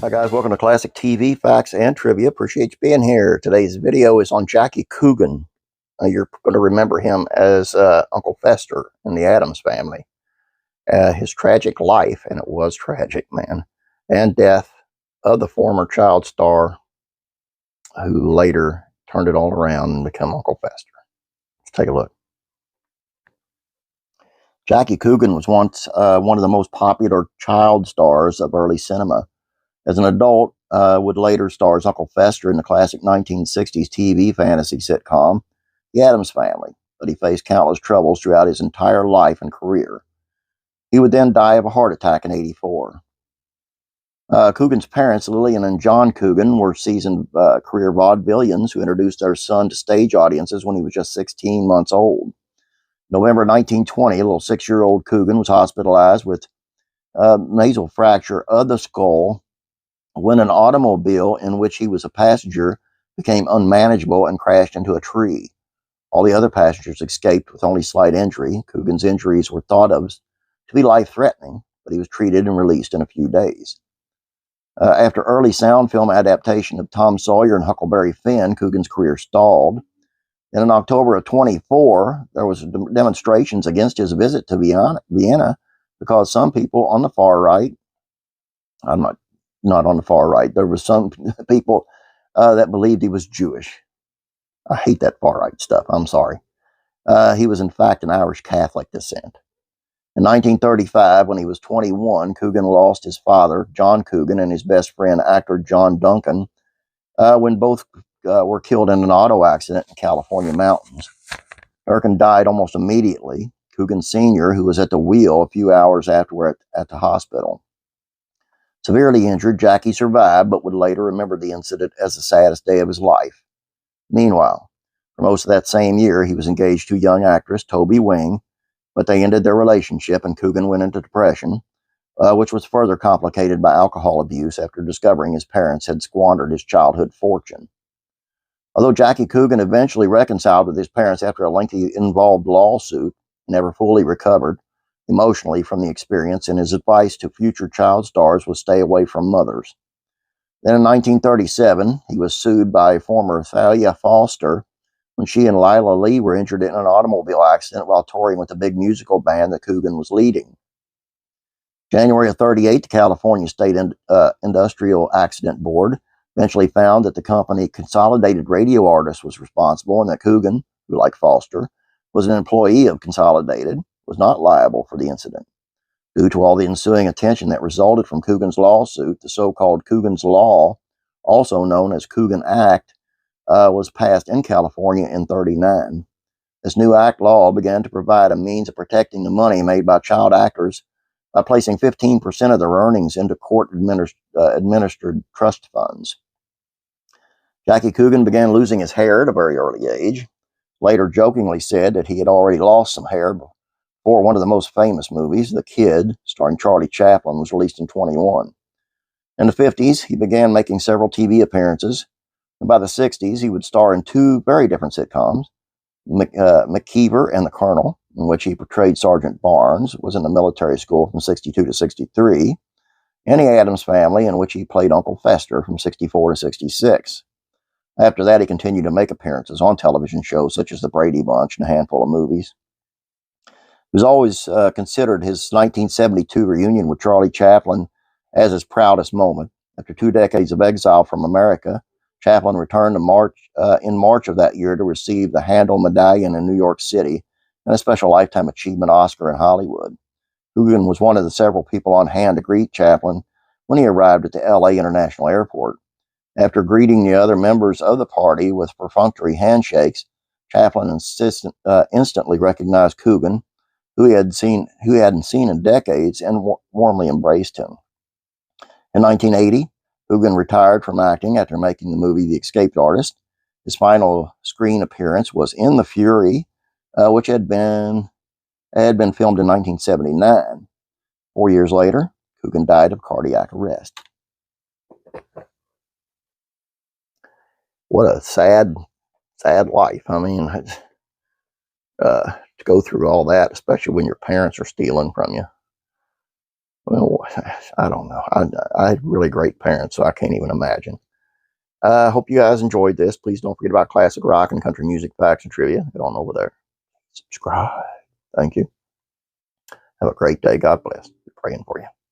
Hi guys, welcome to Classic TV Facts and Trivia. Appreciate you being here. Today's video is on Jackie Coogan. You're going to remember him as Uncle Fester in the Addams Family. His tragic life, and it was tragic, man, and death of the former child star who later turned it all around and became Uncle Fester. Let's take a look. Jackie Coogan was once one of the most popular child stars of early cinema. As an adult, would later star as Uncle Fester in the classic 1960s TV fantasy sitcom, The Addams Family, but he faced countless troubles throughout his entire life and career. He would then die of a heart attack in '84. Coogan's parents, Lillian and John Coogan, were seasoned career vaudevillians who introduced their son to stage audiences when he was just 16 months old. November 1920, a little 6-year-old Coogan was hospitalized with nasal fracture of the skull when an automobile in which he was a passenger became unmanageable and crashed into a tree. All the other passengers escaped with only slight injury. Coogan's injuries were thought of to be life-threatening, but he was treated and released in a few days. After early sound film adaptation of Tom Sawyer and Huckleberry Finn, Coogan's career stalled. And in October of '24, there was demonstrations against his visit to Vienna because some people on the far right, I'm not on the far right, there were some people that believed he was Jewish. I hate that far right stuff. I'm sorry. He was in fact an Irish Catholic descent. In 1935, when he was 21, Coogan lost his father, John Coogan, and his best friend, actor John Duncan, when both were killed in an auto accident in California mountains. Duncan died almost immediately. Coogan Sr., who was at the wheel a few hours afterward at the hospital. Severely injured, Jackie survived, but would later remember the incident as the saddest day of his life. Meanwhile, for most of that same year, he was engaged to young actress Toby Wing, but they ended their relationship and Coogan went into depression, which was further complicated by alcohol abuse after discovering his parents had squandered his childhood fortune. Although Jackie Coogan eventually reconciled with his parents after a lengthy involved lawsuit, he never fully recovered emotionally from the experience, and his advice to future child stars was stay away from mothers. Then in 1937, he was sued by former Thalia Foster when she and Lila Lee were injured in an automobile accident while touring with the big musical band that Coogan was leading. January of '38, the California State Industrial Accident Board eventually found that the company Consolidated Radio Artists was responsible and that Coogan, who, like Foster, was an employee of Consolidated, was not liable for the incident. Due to all the ensuing attention that resulted from Coogan's lawsuit, the so-called Coogan's Law, also known as Coogan Act, was passed in California in '39. This new act law began to provide a means of protecting the money made by child actors by placing 15% of their earnings into court-administered trust funds. Jackie Coogan began losing his hair at a very early age. Later jokingly said that he had already lost some hair before one of the most famous movies, The Kid, starring Charlie Chaplin, was released in '21. In the '50s, he began making several TV appearances, and by the '60s, he would star in two very different sitcoms. McKeever and the Colonel, in which he portrayed Sergeant Barnes, was in the military school from '62 to '63, and The Addams Family, in which he played Uncle Fester from '64 to '66. After that, he continued to make appearances on television shows such as The Brady Bunch and a handful of movies. It was always considered his 1972 reunion with Charlie Chaplin as his proudest moment. After 2 decades of exile from America, Chaplin returned in March of that year to receive the Handel Medallion in New York City and a special Lifetime Achievement Oscar in Hollywood. Coogan was one of the several people on hand to greet Chaplin when he arrived at the LA International Airport. After greeting the other members of the party with perfunctory handshakes, Chaplin instantly recognized Coogan, who he hadn't seen in decades, and warmly embraced him. In 1980, Coogan retired from acting after making the movie The Escaped Artist. His final screen appearance was in The Fury, which had been filmed in 1979. 4 years later, Coogan died of cardiac arrest. What a sad life. I mean, to go through all that, especially when your parents are stealing from you. Well, I don't know. I had really great parents, so I can't even imagine. I hope you guys enjoyed this. Please don't forget about classic rock and country music facts and trivia. Get on over there. Subscribe. Thank you. Have a great day. God bless. We're praying for you.